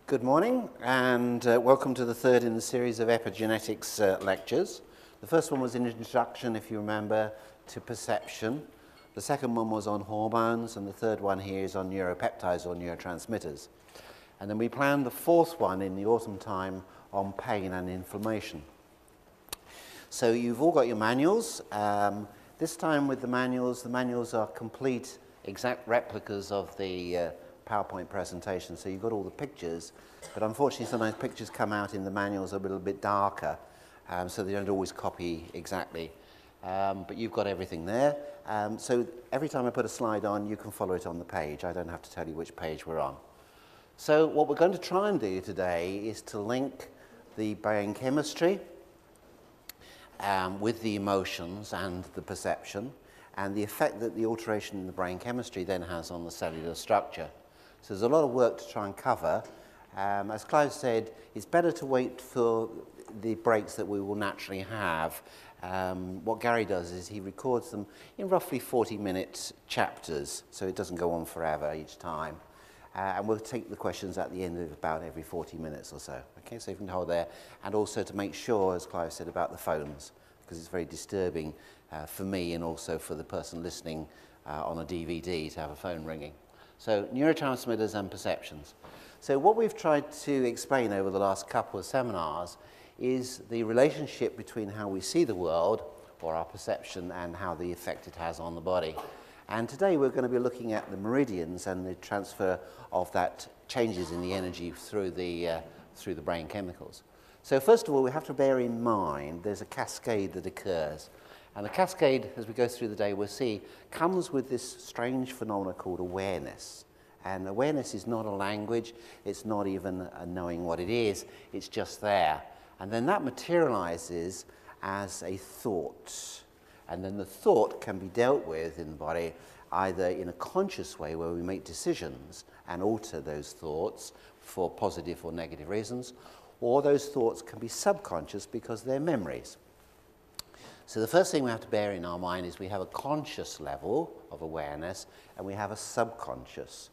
Good morning, and welcome to the third in the series of epigenetics lectures. The first one was an introduction, if you remember, to perception. The second one was on hormones, and the third one here is on neuropeptides or neurotransmitters. And then we planned the fourth one in the autumn time on pain and inflammation. So you've all got your manuals. This time with the manuals are complete, exact replicas of the PowerPoint presentation, so you've got all the pictures, but unfortunately sometimes pictures come out in the manuals a little bit darker, so they don't always copy exactly. But you've got everything there, so every time I put a slide on, you can follow it on the page. I don't have to tell you which page we're on. So what we're going to try and do today is to link the brain chemistry with the emotions and the perception, and the effect that the alteration in the brain chemistry then has on the cellular structure. So there's a lot of work to try and cover. As Clive said, it's better to wait for the breaks that we will naturally have. What Gary does is he records them in roughly 40-minute chapters, so it doesn't go on forever each time. And we'll take the questions at the end of about every 40 minutes or so. Okay, so you can hold there. And also to make sure, as Clive said, about the phones, because it's very disturbing for me and also for the person listening on a DVD to have a phone ringing. So neurotransmitters and perceptions. So what we've tried to explain over the last couple of seminars is the relationship between how we see the world, or our perception, and how the effect it has on the body. And today we're going to be looking at the meridians and the transfer of that changes in the energy through the brain chemicals. So first of all, we have to bear in mind there's a cascade that occurs. And the cascade, as we go through the day, we'll see, comes with this strange phenomenon called awareness. And awareness is not a language, it's not even a knowing what it is, it's just there. And then that materializes as a thought. And then the thought can be dealt with in the body either in a conscious way where we make decisions and alter those thoughts for positive or negative reasons, or those thoughts can be subconscious because they're memories. So the first thing we have to bear in our mind is we have a conscious level of awareness and we have a subconscious.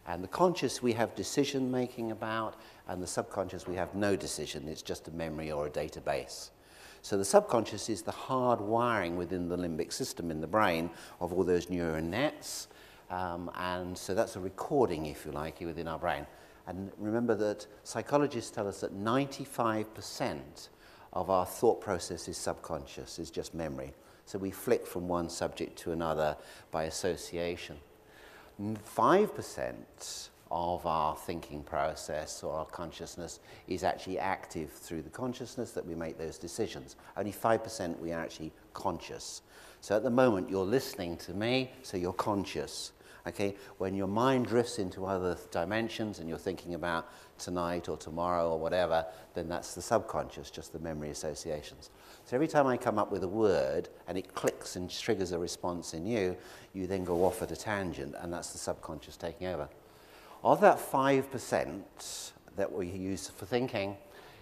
And the conscious we have decision making about, and the subconscious we have no decision, it's just a memory or a database. So the subconscious is the hard wiring within the limbic system in the brain of all those neural nets, and so that's a recording, if you like, within our brain. And remember that psychologists tell us that 95% of our thought process is subconscious, is just memory. So we flick from one subject to another by association. 5% of our thinking process or our consciousness is actually active through the consciousness that we make those decisions. Only 5% we are actually conscious. So at the moment you're listening to me, so you're conscious. Okay? When your mind drifts into other dimensions and you're thinking about tonight or tomorrow or whatever, then that's the subconscious, just the memory associations. So every time I come up with a word and it clicks and triggers a response in you, you then go off at a tangent, and that's the subconscious taking over. Of that 5% that we use for thinking,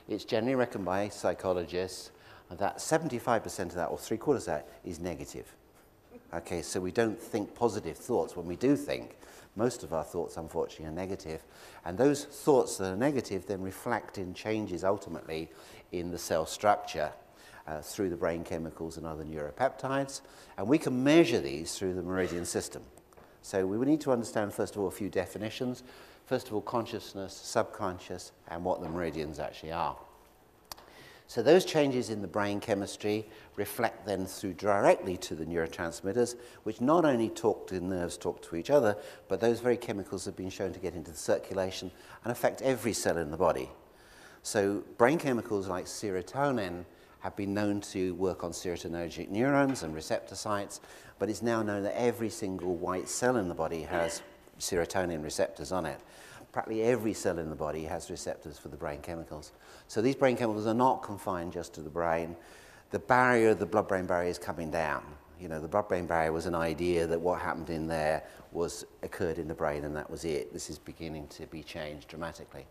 it's generally reckoned by psychologists that 75% of that, or 3/4 of that, is negative. Okay, so we don't think positive thoughts when we do think. Most of our thoughts, unfortunately, are negative. And those thoughts that are negative then reflect in changes ultimately in the cell structure through the brain chemicals and other neuropeptides. And we can measure these through the meridian system. So we would need to understand, first of all, a few definitions. First of all, consciousness, subconscious, and what the meridians actually are. So those changes in the brain chemistry reflect then through directly to the neurotransmitters, which not only nerves talk to each other, but those very chemicals have been shown to get into the circulation and affect every cell in the body. So brain chemicals like serotonin have been known to work on serotonergic neurons and receptor sites, but it's now known that every single white cell in the body has serotonin receptors on it. Practically every cell in the body has receptors for the brain chemicals. So these brain chemicals are not confined just to the brain. The barrier, the blood-brain barrier, is coming down. You know, the blood-brain barrier was an idea that what happened in there occurred in the brain and that was it. This is beginning to be changed dramatically.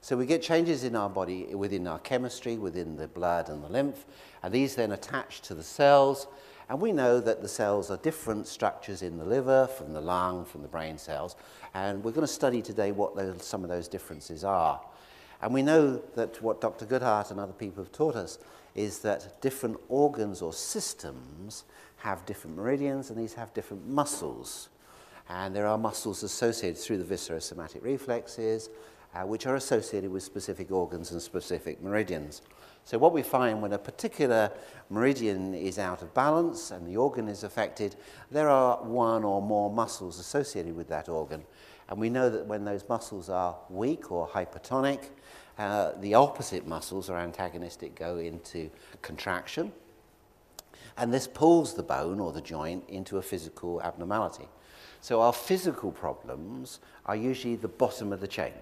So we get changes in our body, within our chemistry, within the blood and the lymph, and these then attach to the cells, And we know that the cells are different structures in the liver, from the lung, from the brain cells. And we're going to study today what some of those differences are. And we know that what Dr. Goodhart and other people have taught us is that different organs or systems have different meridians, and these have different muscles. And there are muscles associated through the viscerosomatic reflexes, which are associated with specific organs and specific meridians. So what we find when a particular meridian is out of balance and the organ is affected, there are one or more muscles associated with that organ. And we know that when those muscles are weak or hypertonic, the opposite muscles or antagonistic go into contraction. And this pulls the bone or the joint into a physical abnormality. So our physical problems are usually the bottom of the chain.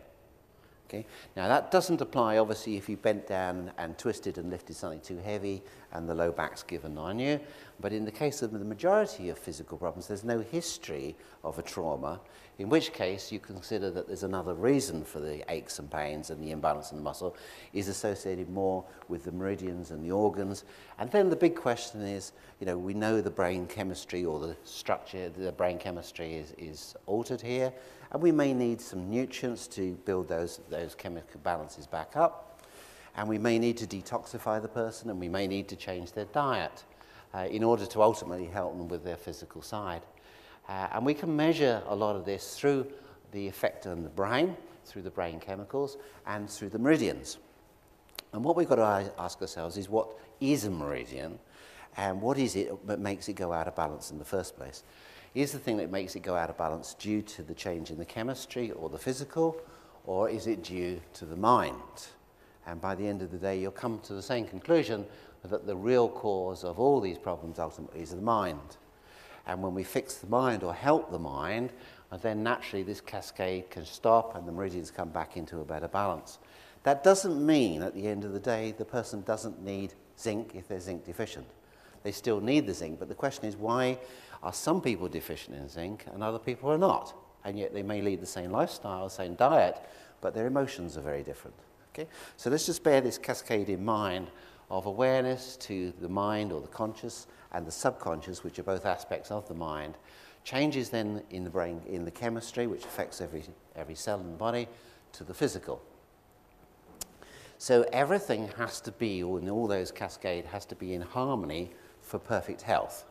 Okay? Now that doesn't apply obviously if you bent down and twisted and lifted something too heavy and the low back's given on you, but in the case of the majority of physical problems there's no history of a trauma, in which case you consider that there's another reason for the aches and pains, and the imbalance in the muscle is associated more with the meridians and the organs. And then the big question is, we know the brain chemistry or the structure, the brain chemistry is altered here, and we may need some nutrients to build those chemical balances back up, and we may need to detoxify the person, and we may need to change their diet in order to ultimately help them with their physical side. And we can measure a lot of this through the effect on the brain, through the brain chemicals, and through the meridians. And what we've got to ask ourselves is, what is a meridian, and what is it that makes it go out of balance in the first place? Is the thing that makes it go out of balance due to the change in the chemistry or the physical, or is it due to the mind? And by the end of the day, you'll come to the same conclusion that the real cause of all these problems ultimately is the mind. And when we fix the mind or help the mind, then naturally this cascade can stop and the meridians come back into a better balance. That doesn't mean at the end of the day the person doesn't need zinc if they're zinc deficient. They still need the zinc, but the question is, why are some people deficient in zinc and other people are not? And yet they may lead the same lifestyle, same diet, but their emotions are very different. Okay? So let's just bear this cascade in mind of awareness to the mind or the conscious and the subconscious, which are both aspects of the mind. Changes then in the brain, in the chemistry, which affects every cell in the body, to the physical. So everything has to be, or in all those cascade, has to be in harmony for perfect health.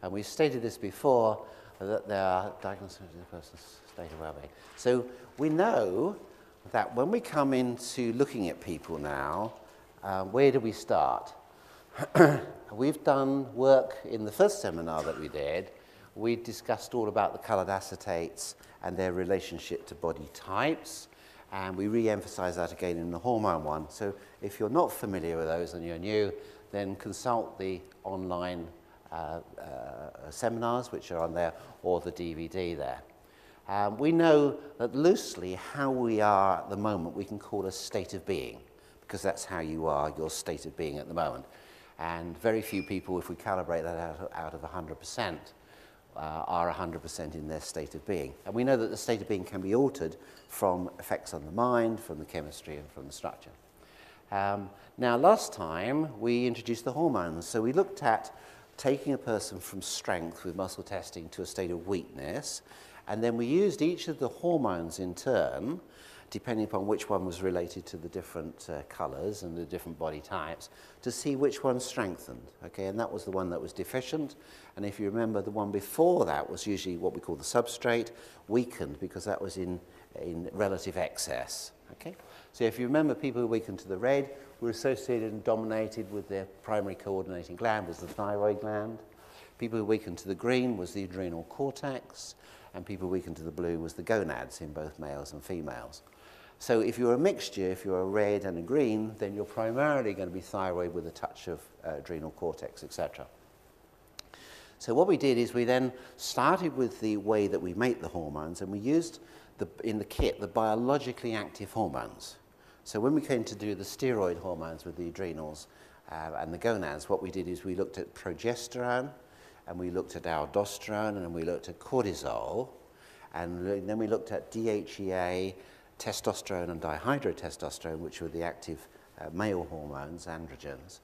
And we've stated this before, that there are diagnoses of the person's state of well-being. So we know that when we come into looking at people now, where do we start? We've done work in the first seminar that we did. We discussed all about the coloured acetates and their relationship to body types, and we re-emphasise that again in the hormone one. So if you're not familiar with those and you're new, then consult the online seminars which are on there, or the DVD there. We know that loosely how we are at the moment we can call a state of being, because that's how you are, your state of being at the moment. And very few people, if we calibrate that out of 100%, are 100% in their state of being. And we know that the state of being can be altered from effects on the mind, from the chemistry, and from the structure. Now, last time we introduced the hormones. So we looked at taking a person from strength with muscle testing to a state of weakness, and then we used each of the hormones in turn, depending upon which one was related to the different colours and the different body types, to see which one strengthened. Okay, and that was the one that was deficient. And if you remember, the one before that was usually what we call the substrate, weakened, because that was in relative excess. Okay, so if you remember, people who weakened to the red were associated and dominated with their primary coordinating gland, was the thyroid gland. People who weakened to the green was the adrenal cortex, and people who weakened to the blue was the gonads in both males and females. So if you're a mixture, if you're a red and a green, then you're primarily going to be thyroid with a touch of adrenal cortex, etc. So what we did is we then started with the way that we make the hormones, and we used in the kit the biologically active hormones. So when we came to do the steroid hormones with the adrenals and the gonads, what we did is we looked at progesterone, and we looked at aldosterone, and we looked at cortisol, and then we looked at DHEA, testosterone and dihydrotestosterone, which were the active male hormones, androgens.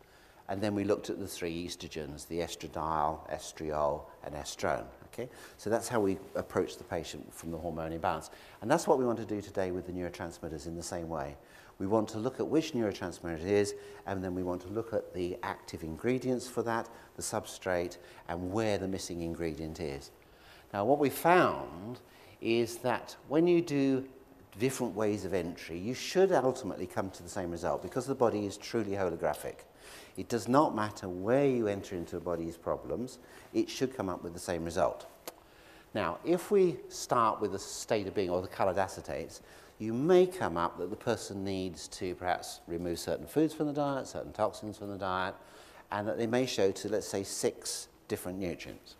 And then we looked at the three estrogens, the estradiol, estriol, and estrone. Okay? So that's how we approach the patient from the hormone imbalance. And that's what we want to do today with the neurotransmitters in the same way. We want to look at which neurotransmitter it is, and then we want to look at the active ingredients for that, the substrate, and where the missing ingredient is. Now, what we found is that when you do different ways of entry, you should ultimately come to the same result because the body is truly holographic. It does not matter where you enter into a body's problems, it should come up with the same result. Now, if we start with the state of being or the coloured acetates, you may come up that the person needs to perhaps remove certain foods from the diet, certain toxins from the diet, and that they may show to, let's say, 6 different nutrients.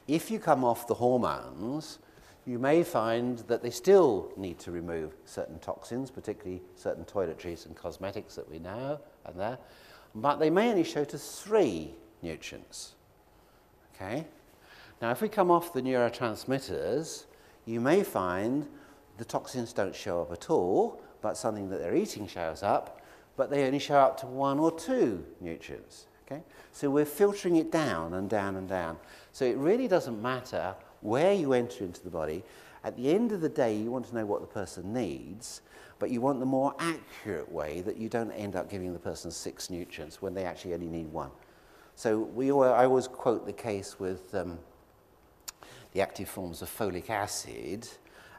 If you come off the hormones, you may find that they still need to remove certain toxins, particularly certain toiletries and cosmetics that we know are there, but they may only show to 3 nutrients. Okay? Now, if we come off the neurotransmitters, you may find the toxins don't show up at all, but something that they're eating shows up, but they only show up to 1 or 2 nutrients. Okay? So we're filtering it down and down and down. So it really doesn't matter where you enter into the body. At the end of the day, you want to know what the person needs, but you want the more accurate way that you don't end up giving the person 6 nutrients when they actually only need 1. So I always quote the case with the active forms of folic acid,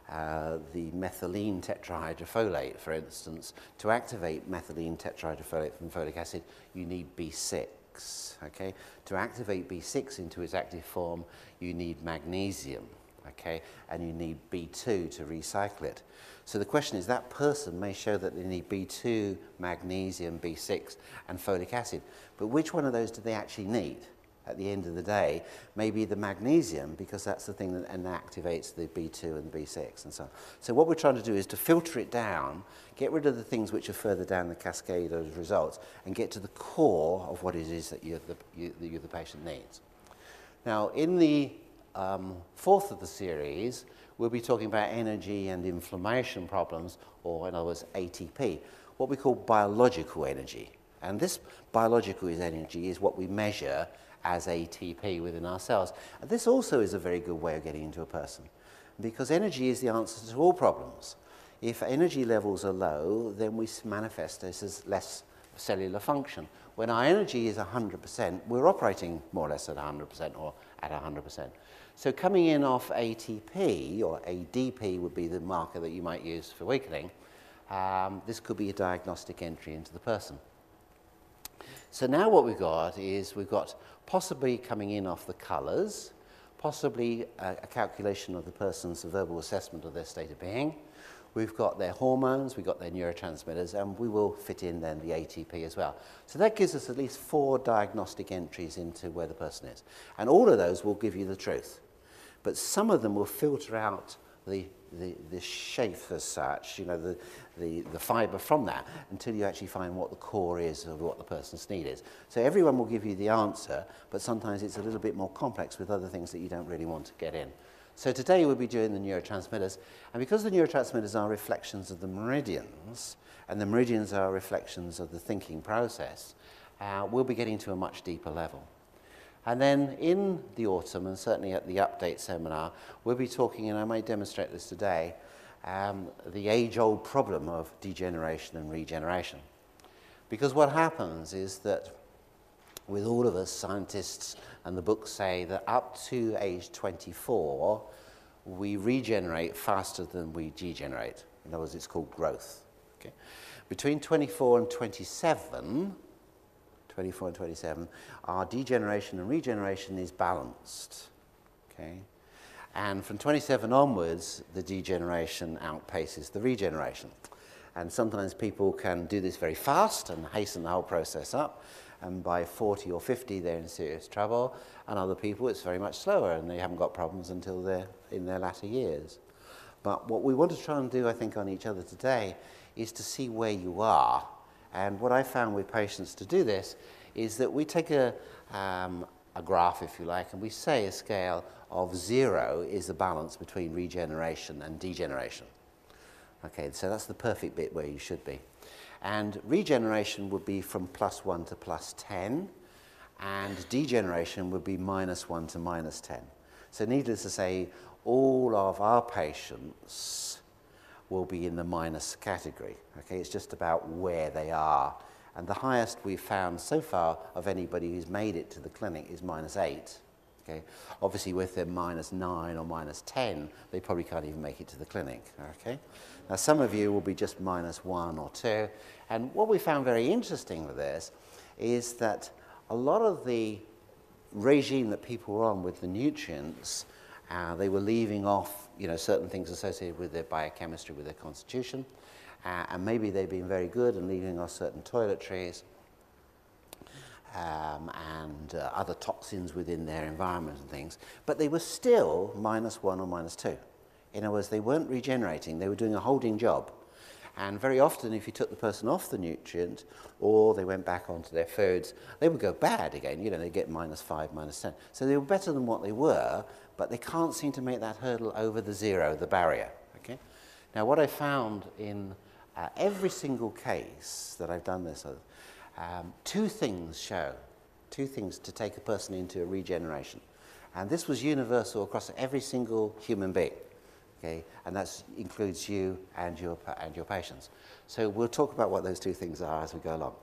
the methylene tetrahydrofolate, for instance. To activate methylene tetrahydrofolate from folic acid, you need B6. Okay? To activate B6 into its active form, you need magnesium, okay? And you need B2 to recycle it. So the question is, that person may show that they need B2, magnesium, B6, and folic acid, but which one of those do they actually need? At the end of the day, maybe the magnesium, because that's the thing that activates the B2 and the B6 and so on. So what we're trying to do is to filter it down, get rid of the things which are further down the cascade of results, and get to the core of what it is that the patient needs. Now, in the 4th of the series, we'll be talking about energy and inflammation problems, or in other words, ATP, what we call biological energy. And this biological energy is what we measure as ATP within our cells. And this also is a very good way of getting into a person, because energy is the answer to all problems. If energy levels are low, then we manifest this as less cellular function. When our energy is 100%, we're operating more or less at 100% or at 100%. So coming in off ATP, or ADP would be the marker that you might use for weakening, this could be a diagnostic entry into the person. So now what we've got is we've got possibly coming in off the colours, possibly a calculation of the person's verbal assessment of their state of being. We've got their hormones, we've got their neurotransmitters, and we will fit in then the ATP as well. So that gives us at least 4 diagnostic entries into where the person is. And all of those will give you the truth. But some of them will filter out the shape as such, you know, the fibre from that, until you actually find what the core is of what the person's need is. So everyone will give you the answer, but sometimes it's a little bit more complex with other things that you don't really want to get in. So today we'll be doing the neurotransmitters, and because the neurotransmitters are reflections of the meridians, and the meridians are reflections of the thinking process, we'll be getting to a much deeper level. And then in the autumn, and certainly at the update seminar, we'll be talking, and I may demonstrate this today, the age-old problem of degeneration and regeneration. Because what happens is that with all of us scientists, and the books say that up to age 24, we regenerate faster than we degenerate. In other words, it's called growth. Okay? Between 24 and 27, our degeneration and regeneration is balanced. Okay? And from 27 onwards, the degeneration outpaces the regeneration. And sometimes people can do this very fast and hasten the whole process up, and by 40 or 50 they're in serious trouble, and other people it's very much slower and they haven't got problems until they're in their latter years. But what we want to try and do, I think, on each other today is to see where you are. And what I found with patients to do this is that we take a graph, if you like, and we say a scale of 0 is the balance between regeneration and degeneration. Okay, so that's the perfect bit where you should be. And regeneration would be from +1 to +10, and degeneration would be -1 to -10. So needless to say, all of our patients will be in the minus category. Okay, it's just about where they are. And the highest we've found so far of anybody who's made it to the clinic is -8. Okay, obviously with their -9 or -10, they probably can't even make it to the clinic. Okay, now some of you will be just -1 or 2. And what we found very interesting with this is that a lot of the regime that people were on with the nutrients, they were leaving off, certain things associated with their biochemistry, with their constitution, and maybe they've been very good and leaving off certain toiletries and other toxins within their environment and things, but they were still -1 or -2. In other words, they weren't regenerating, they were doing a holding job. And very often, if you took the person off the nutrient or they went back onto their foods, they would go bad again. They get -5, -10. So they were better than what they were, but they can't seem to make that hurdle over the zero, the barrier. Okay. Now, what I found in every single case that I've done this, two things to take a person into a regeneration. And this was universal across every single human being. Okay, and that includes you and your patients. So we'll talk about what those two things are as we go along.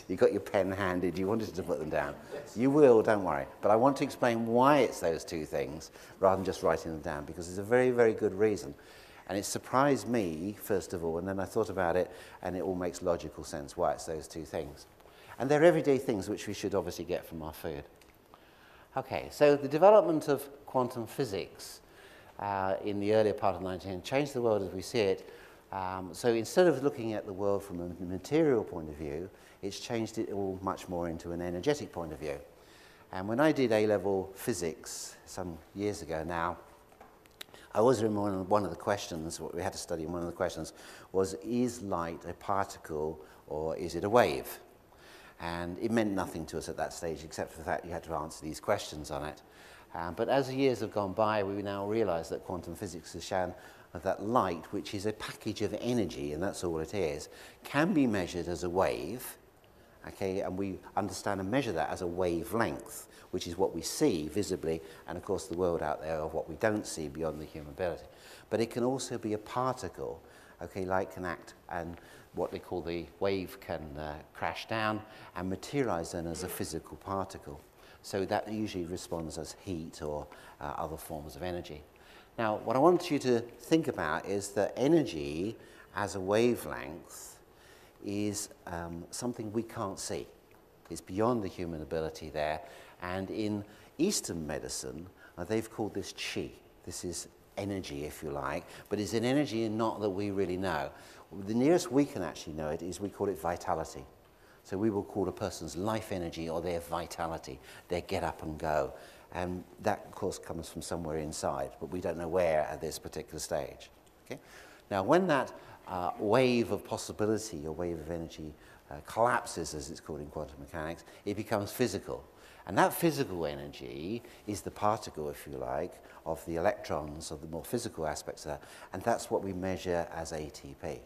You got your pen handed, you wanted to put them down. Yes. You will, don't worry. But I want to explain why it's those two things rather than just writing them down, because there's a very, very good reason. And it surprised me, first of all, and then I thought about it, and it all makes logical sense why it's those two things. And they're everyday things which we should obviously get from our food. Okay, so the development of quantum physics in the earlier part of the 19th changed the world as we see it. So instead of looking at the world from a material point of view, it's changed it all much more into an energetic point of view. And when I did A-level physics some years ago now, I always remember one of the questions, what we had to study, one of the questions was, is light a particle or is it a wave? And it meant nothing to us at that stage except for the fact you had to answer these questions on it. But as the years have gone by, we now realize that quantum physics has shown that light, which is a package of energy, and that's all it is, can be measured as a wave, okay, and we understand and measure that as a wavelength, which is what we see visibly, and of course the world out there of what we don't see beyond the human ability. But it can also be a particle, okay, light can act, and what they call the wave can crash down and materialize then as a physical particle. So that usually responds as heat or other forms of energy. Now, what I want you to think about is that energy as a wavelength is something we can't see. It's beyond the human ability there. And in Eastern medicine, they've called this chi. This is energy, if you like, but it's an energy not that we really know. The nearest we can actually know it is we call it vitality. So we will call a person's life energy or their vitality, their get up and go. And that, of course, comes from somewhere inside, but we don't know where at this particular stage. Okay? Now, when that wave of possibility or wave of energy collapses, as it's called in quantum mechanics, it becomes physical. And that physical energy is the particle, if you like, of the electrons, of the more physical aspects of that. And that's what we measure as ATP.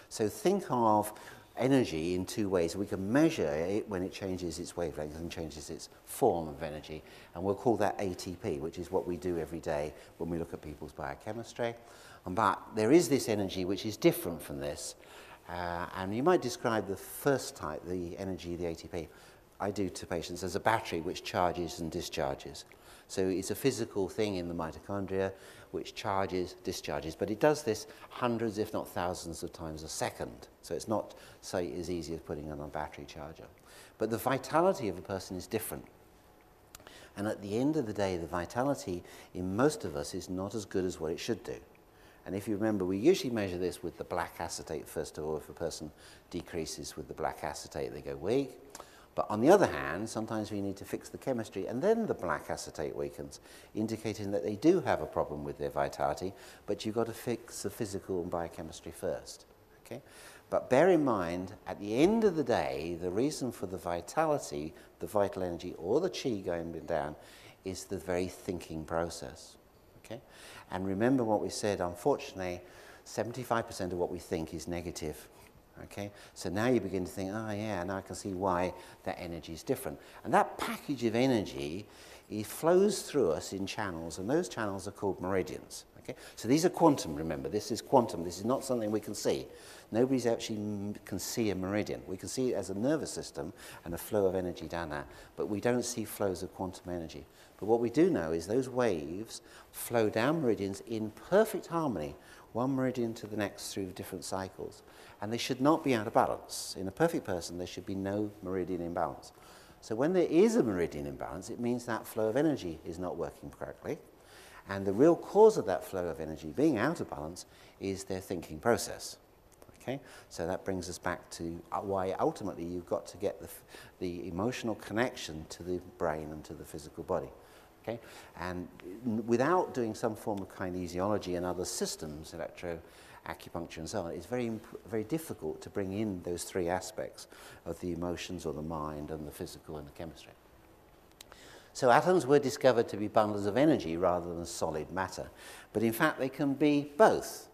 So think of energy in two ways. We can measure it when it changes its wavelength and changes its form of energy, and we'll call that ATP, which is what we do every day when we look at people's biochemistry. But there is this energy which is different from this, and you might describe the first type, the energy, the ATP, I do to patients as a battery which charges and discharges. So it's a physical thing in the mitochondria which charges, discharges, but it does this hundreds, if not thousands of times a second. So it's not, say, as easy as putting on a battery charger. But the vitality of a person is different. And at the end of the day, the vitality in most of us is not as good as what it should do. And if you remember, we usually measure this with the black acetate, first of all. If a person decreases with the black acetate, they go weak. But on the other hand, sometimes we need to fix the chemistry, and then the black acetate weakens, indicating that they do have a problem with their vitality, but you've got to fix the physical and biochemistry first. Okay? But bear in mind, at the end of the day, the reason for the vitality, the vital energy, or the chi going down, is the very thinking process. Okay? And remember what we said, unfortunately, 75% of what we think is negative. Okay, so now you begin to think, oh yeah, now I can see why that energy is different. And that package of energy, it flows through us in channels, and those channels are called meridians. Okay, so these are quantum, remember, this is quantum, this is not something we can see. Nobody's actually can see a meridian. We can see it as a nervous system and a flow of energy down there, but we don't see flows of quantum energy. But what we do know is those waves flow down meridians in perfect harmony, one meridian to the next through different cycles. And they should not be out of balance. In a perfect person, there should be no meridian imbalance. So when there is a meridian imbalance, it means that flow of energy is not working correctly. And the real cause of that flow of energy being out of balance is their thinking process. Okay? So that brings us back to why ultimately you've got to get the emotional connection to the brain and to the physical body. Okay? And without doing some form of kinesiology and other systems, acupuncture and so on, it's very, very difficult to bring in those three aspects of the emotions or the mind and the physical and the chemistry. So atoms were discovered to be bundles of energy rather than solid matter. But in fact, they can be both.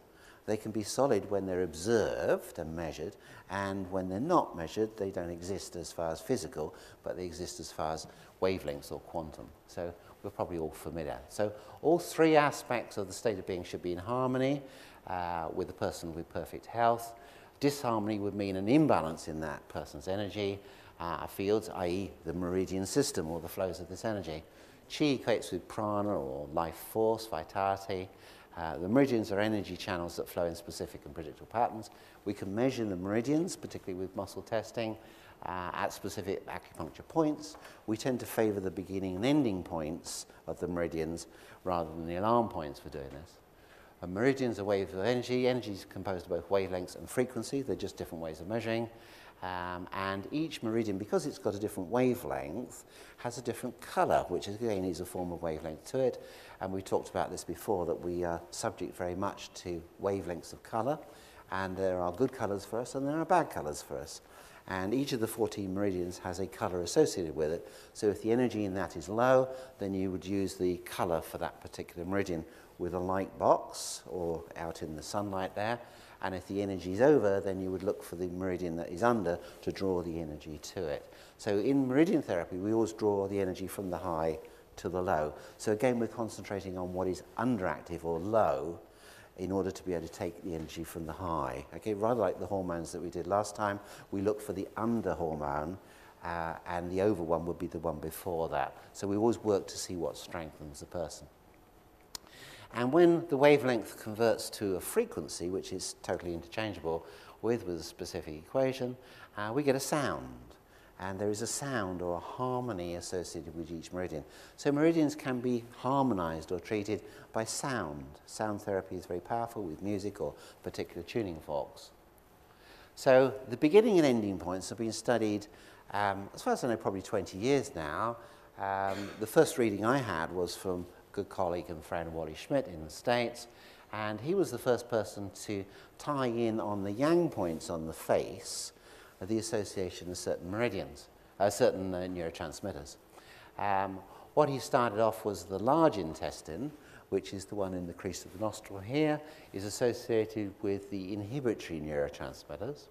They can be solid when they're observed and measured, and when they're not measured, they don't exist as far as physical, but they exist as far as wavelengths or quantum. So we're probably all familiar. So all three aspects of the state of being should be in harmony with the person with perfect health. Disharmony would mean an imbalance in that person's energy fields, i.e. the meridian system or the flows of this energy. Chi equates with prana or life force, vitality. The meridians are energy channels that flow in specific and predictable patterns. We can measure the meridians, particularly with muscle testing, at specific acupuncture points. We tend to favor the beginning and ending points of the meridians rather than the alarm points for doing this. Meridians are waves of energy. Energy is composed of both wavelengths and frequency. They're just different ways of measuring. And each meridian, because it's got a different wavelength, has a different color, which again is a form of wavelength to it. And we talked about this before, that we are subject very much to wavelengths of color. And there are good colors for us and there are bad colors for us. And each of the 14 meridians has a color associated with it. So if the energy in that is low, then you would use the color for that particular meridian with a light box or out in the sunlight there. And if the energy is over, then you would look for the meridian that is under to draw the energy to it. So in meridian therapy, we always draw the energy from the high to the low. So again, we're concentrating on what is underactive or low in order to be able to take the energy from the high. Okay, rather like the hormones that we did last time, we look for the under hormone and the over one would be the one before that. So we always work to see what strengthens the person. And when the wavelength converts to a frequency, which is totally interchangeable with a specific equation, we get a sound. And there is a sound or a harmony associated with each meridian. So meridians can be harmonized or treated by sound. Sound therapy is very powerful with music or particular tuning forks. So the beginning and ending points have been studied, as far as I know, probably 20 years now. The first reading I had was from good colleague and friend Wally Schmidt in the States, and he was the first person to tie in on the yang points on the face the association of certain meridians, certain neurotransmitters. What he started off was the large intestine, which is the one in the crease of the nostril here, is associated with the inhibitory neurotransmitters.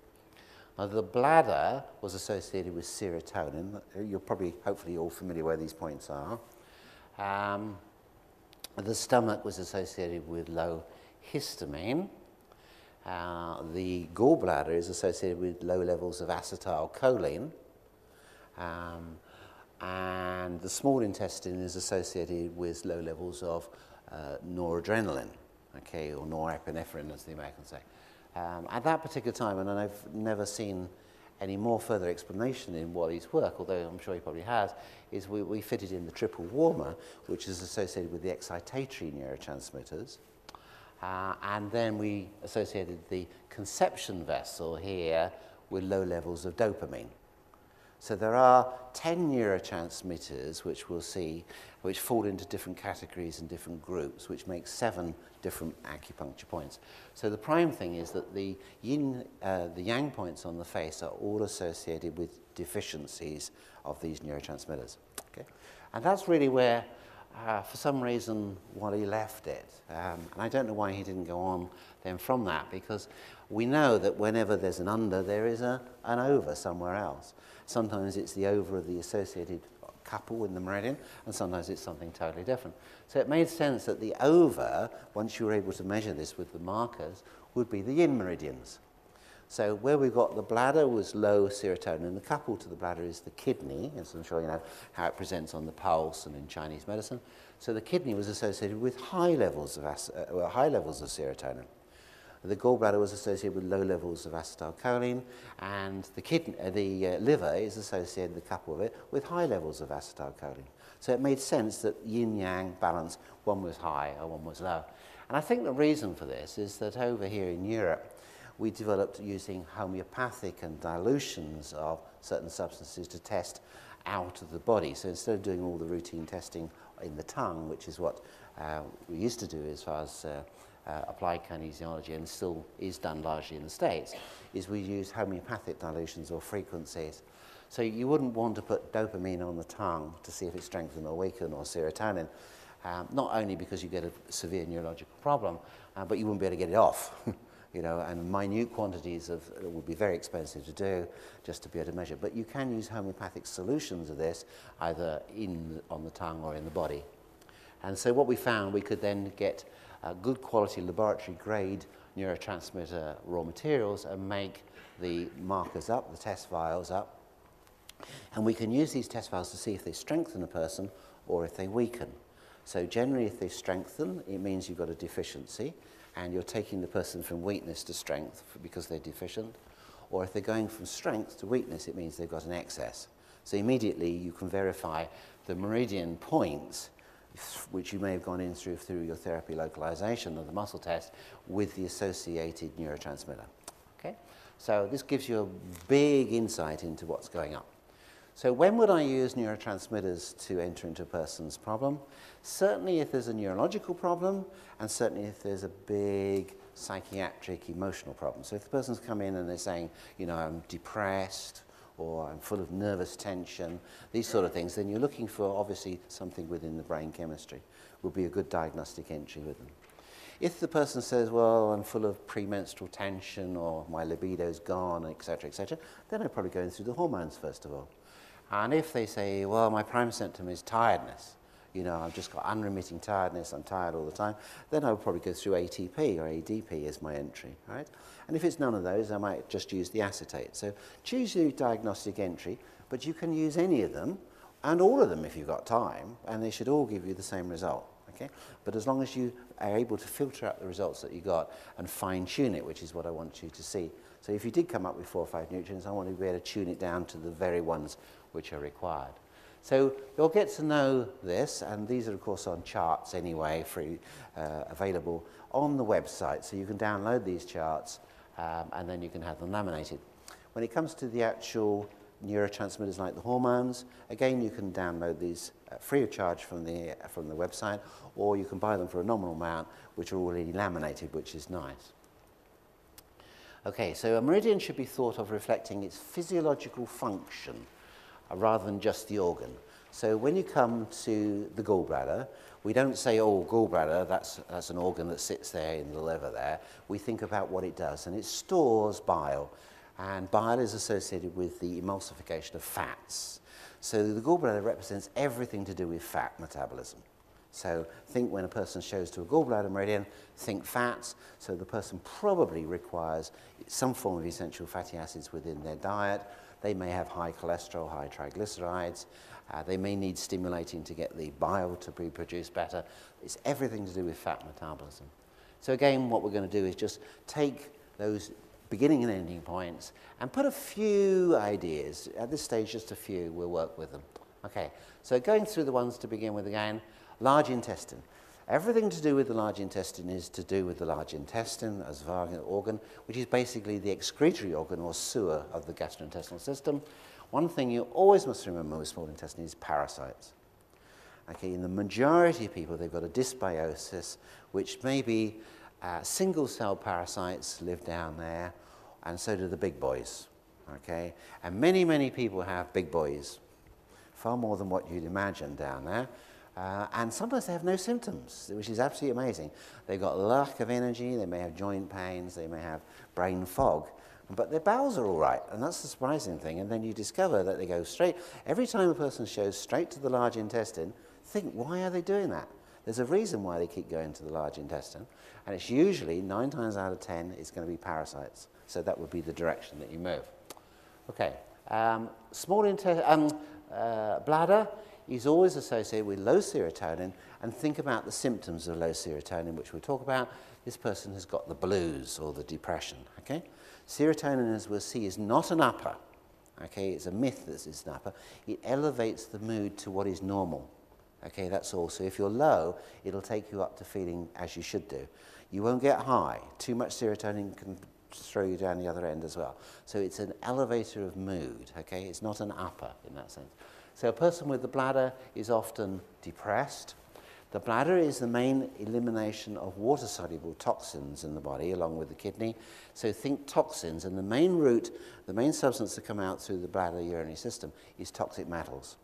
The bladder was associated with serotonin. You're probably, hopefully, all familiar where these points are. The stomach was associated with low histamine. The gallbladder is associated with low levels of acetylcholine. And the small intestine is associated with low levels of noradrenaline, okay, or norepinephrine, as the Americans say. At that particular time, and I've never seen any more further explanation in Wally's work, although I'm sure he probably has, is we fitted in the triple warmer, which is associated with the excitatory neurotransmitters. And then we associated the conception vessel here with low levels of dopamine. So there are 10 neurotransmitters which we'll see, which fall into different categories and different groups, which make 7 different acupuncture points. So the prime thing is that the yin, the yang points on the face are all associated with deficiencies of these neurotransmitters. Okay? And that's really where for some reason, Wally left it. And I don't know why he didn't go on then from that, because we know that whenever there's an under, there is an over somewhere else. Sometimes it's the over of the associated couple in the meridian, and sometimes it's something totally different. So it made sense that the over, once you were able to measure this with the markers, would be the yin meridians. So where we've got the bladder was low serotonin, and the couple to the bladder is the kidney, as I'm sure you know how it presents on the pulse and in Chinese medicine. So the kidney was associated with high levels of serotonin. The gallbladder was associated with low levels of acetylcholine, and the liver is associated, the couple of it, with high levels of acetylcholine. So it made sense that yin-yang balance, one was high or one was low. And I think the reason for this is that over here in Europe, we developed using homeopathic and dilutions of certain substances to test out of the body. So instead of doing all the routine testing in the tongue, which is what we used to do as far as applied kinesiology, and still is done largely in the States, is we use homeopathic dilutions or frequencies. So you wouldn't want to put dopamine on the tongue to see if it strengthens or weakens, or serotonin, not only because you get a severe neurological problem, but you wouldn't be able to get it off. You know, and minute quantities of it would be very expensive to do just to be able to measure. But you can use homeopathic solutions of this either on the tongue or in the body. And so what we found, we could then get good quality laboratory grade neurotransmitter raw materials and make the markers up, the test vials up. And we can use these test vials to see if they strengthen a person or if they weaken. So generally if they strengthen, it means you've got a deficiency, and you're taking the person from weakness to strength because they're deficient. Or if they're going from strength to weakness, it means they've got an excess. So immediately you can verify the meridian points, which you may have gone in through your therapy localization of the muscle test, with the associated neurotransmitter. Okay? So this gives you a big insight into what's going on. So when would I use neurotransmitters to enter into a person's problem? Certainly if there's a neurological problem, and certainly if there's a big psychiatric emotional problem. So if the person's come in and they're saying, you know, I'm depressed, or I'm full of nervous tension, these sort of things, then you're looking for obviously something within the brain chemistry. Would be a good diagnostic entry with them. If the person says, well, I'm full of premenstrual tension, or my libido's gone, etc., then I'd probably go in through the hormones first of all. And if they say, well, my prime symptom is tiredness, you know, I've just got unremitting tiredness, I'm tired all the time, then I would probably go through ATP or ADP as my entry, right? And if it's none of those, I might just use the acetate. So choose your diagnostic entry, but you can use any of them, and all of them if you've got time, and they should all give you the same result, okay? But as long as you are able to filter out the results that you got and fine-tune it, which is what I want you to see. So if you did come up with 4 or 5 nutrients, I want to be able to tune it down to the very ones which are required. So you'll get to know this, and these are of course on charts anyway, free, available on the website, so you can download these charts and then you can have them laminated. When it comes to the actual neurotransmitters like the hormones, again you can download these free of charge from the website, or you can buy them for a nominal amount, which are already laminated, which is nice. Okay, so a meridian should be thought of reflecting its physiological function rather than just the organ. So when you come to the gallbladder, we don't say, oh, gallbladder, that's an organ that sits there in the liver there. We think about what it does, and it stores bile, and bile is associated with the emulsification of fats. So the gallbladder represents everything to do with fat metabolism. So think when a person shows to a gallbladder meridian, think fats. So the person probably requires some form of essential fatty acids within their diet. They may have high cholesterol, high triglycerides. They may need stimulating to get the bile to be produced better. It's everything to do with fat metabolism. So again, what we're going to do is just take those beginning and ending points and put a few ideas. At this stage, just a few. We'll work with them. Okay, so going through the ones to begin with again. Large intestine. Everything to do with the large intestine is to do with the large intestine as an organ, which is basically the excretory organ or sewer of the gastrointestinal system. One thing you always must remember with small intestine is parasites. Okay, in the majority of people, they've got a dysbiosis, which may be single-cell parasites live down there, and so do the big boys. Okay, and many, many people have big boys, far more than what you'd imagine down there. And sometimes they have no symptoms, which is absolutely amazing. They've got lack of energy, they may have joint pains, they may have brain fog, but their bowels are all right, and that's the surprising thing. And then you discover that they go straight, every time a person shows straight to the large intestine, think, why are they doing that? There's a reason why they keep going to the large intestine, and it's usually 9 times out of 10 it's going to be parasites. So that would be the direction that you move. Okay, bladder is always associated with low serotonin, and think about the symptoms of low serotonin, which we'll talk about. This person has got the blues or the depression, okay? Serotonin, as we'll see, is not an upper, okay? It's a myth that it's an upper. It elevates the mood to what is normal, okay? That's all. So if you're low, it'll take you up to feeling as you should do. You won't get high. Too much serotonin can throw you down the other end as well. So it's an elevator of mood, okay? It's not an upper in that sense. So a person with the bladder is often depressed. The bladder is the main elimination of water-soluble toxins in the body, along with the kidney. So think toxins, and the main route, the main substance that come out through the bladder urinary system is toxic metals.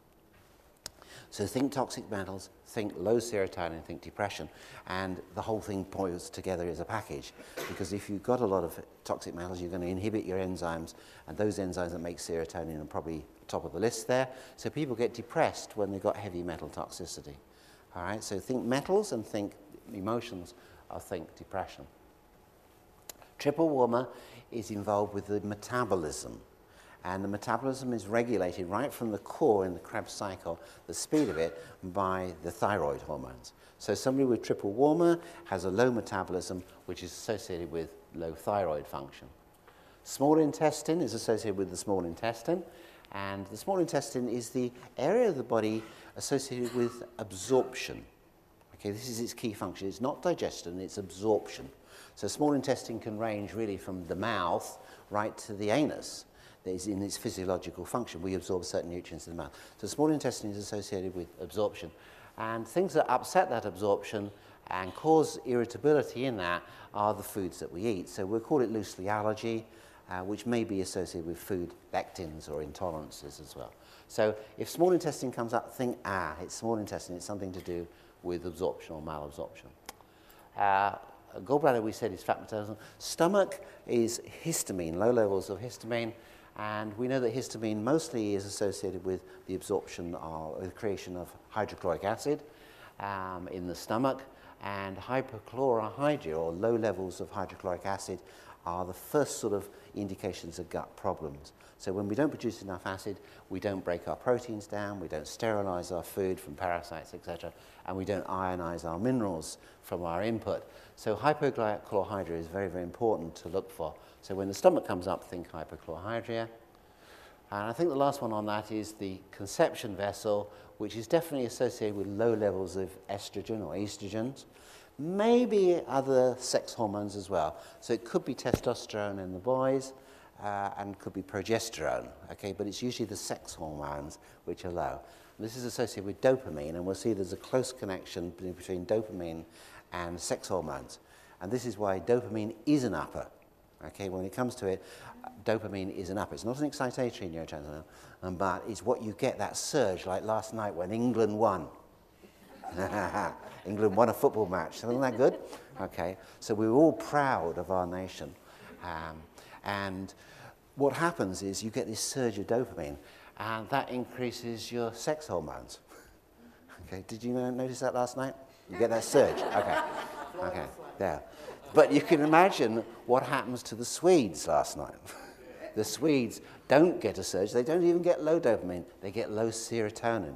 So think toxic metals, think low serotonin, think depression, and the whole thing boils together as a package. Because if you've got a lot of toxic metals, you're going to inhibit your enzymes, and those enzymes that make serotonin are probably top of the list there. So people get depressed when they've got heavy metal toxicity. All right, so think metals and think emotions, or think depression. Triple warmer is involved with the metabolism. And the metabolism is regulated right from the core in the Krebs cycle, the speed of it, by the thyroid hormones. So somebody with triple warmer has a low metabolism, which is associated with low thyroid function. Small intestine is associated with the small intestine, and the small intestine is the area of the body associated with absorption. Okay, this is its key function. It's not digestion, it's absorption. So small intestine can range really from the mouth right to the anus. That is in its physiological function. We absorb certain nutrients in the mouth. So the small intestine is associated with absorption. And things that upset that absorption and cause irritability in that are the foods that we eat. So we'll call it loosely allergy, which may be associated with food lectins or intolerances as well. So if small intestine comes up, think, it's small intestine. It's something to do with absorption or malabsorption. Gallbladder, we said, is fat metabolism. Stomach is histamine, low levels of histamine. And we know that histamine mostly is associated with the absorption or the creation of hydrochloric acid in the stomach. And hypochlorhydria, or low levels of hydrochloric acid, are the first sort of indications of gut problems. So when we don't produce enough acid, we don't break our proteins down, we don't sterilize our food from parasites, etc., and we don't ionize our minerals from our input. So hypochlorhydria is very, very important to look for. So when the stomach comes up, think hypochlorhydria. And I think the last one on that is the conception vessel, which is definitely associated with low levels of estrogen or estrogens, maybe other sex hormones as well. So it could be testosterone in the boys and could be progesterone, okay? But it's usually the sex hormones which are low. And this is associated with dopamine, and we'll see there's a close connection between dopamine and sex hormones. And this is why dopamine is an upper. Okay, when it comes to it, dopamine is an upper. It's not an excitatory neurotransmitter, but it's what you get, that surge, like last night when England won. England won a football match. Wasn't that good? Okay, so we were all proud of our nation. And what happens is you get this surge of dopamine, and that increases your sex hormones. Okay, did you notice that last night? You get that surge. Okay, there. But you can imagine what happens to the Swedes last night. The Swedes don't get a surge. They don't even get low dopamine. They get low serotonin.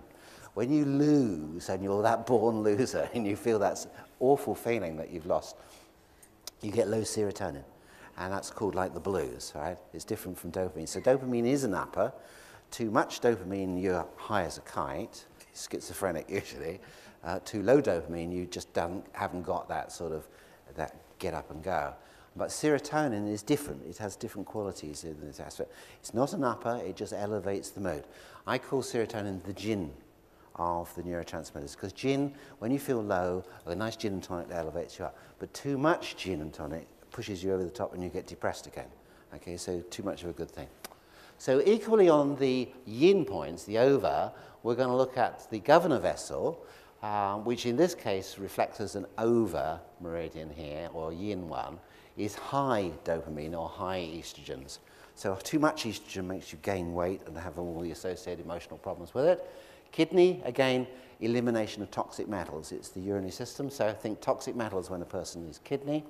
When you lose and you're that born loser and you feel that awful feeling that you've lost, you get low serotonin. And that's called like the blues, right? It's different from dopamine. So dopamine is an upper. Too much dopamine, you're high as a kite, schizophrenic usually. Too low dopamine, you just haven't got that sort of that get up and go. But serotonin is different. It has different qualities in this aspect. It's not an upper, it just elevates the mood. I call serotonin the gin of the neurotransmitters, because gin, when you feel low, a nice gin and tonic elevates you up. But too much gin and tonic pushes you over the top and you get depressed again. Okay, so too much of a good thing. So equally on the yin points, the ova, we're going to look at the governor vessel, which in this case reflects as an over meridian here, or yin one, is high dopamine or high estrogens. So too much estrogen makes you gain weight and have all the associated emotional problems with it. Kidney, again, elimination of toxic metals. It's the urinary system, so think toxic metals when a person is kidney.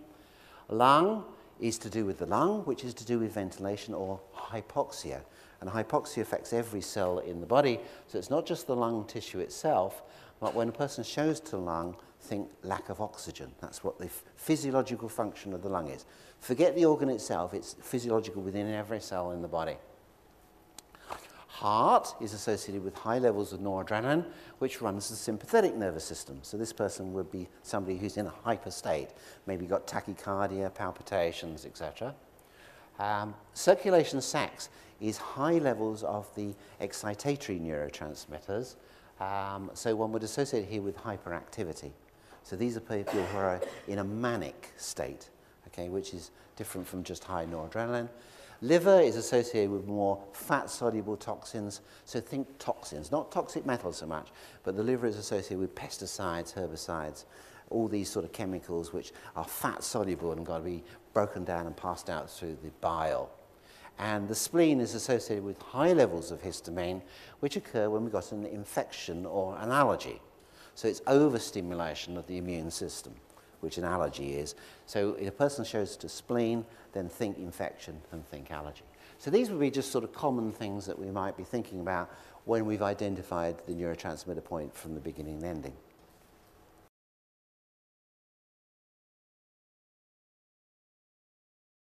Lung is to do with the lung, which is to do with ventilation or hypoxia. And hypoxia affects every cell in the body, so it's not just the lung tissue itself, but when a person shows to the lung, think lack of oxygen. That's what the physiological function of the lung is. Forget the organ itself, it's physiological within every cell in the body. Heart is associated with high levels of noradrenaline, which runs the sympathetic nervous system. So this person would be somebody who's in a hyper state, maybe got tachycardia, palpitations, etc. Circulation sacs is high levels of the excitatory neurotransmitters. So one would associate here with hyperactivity. So these are people who are in a manic state, okay, which is different from just high noradrenaline. Liver is associated with more fat-soluble toxins, so think toxins, not toxic metals so much, but the liver is associated with pesticides, herbicides, all these sort of chemicals which are fat-soluble and got to be broken down and passed out through the bile. And the spleen is associated with high levels of histamine, which occur when we've got an infection or an allergy. So it's overstimulation of the immune system, which an allergy is. So if a person shows to spleen, then think infection and think allergy. So these would be just sort of common things that we might be thinking about when we've identified the neurotransmitter point from the beginning and ending.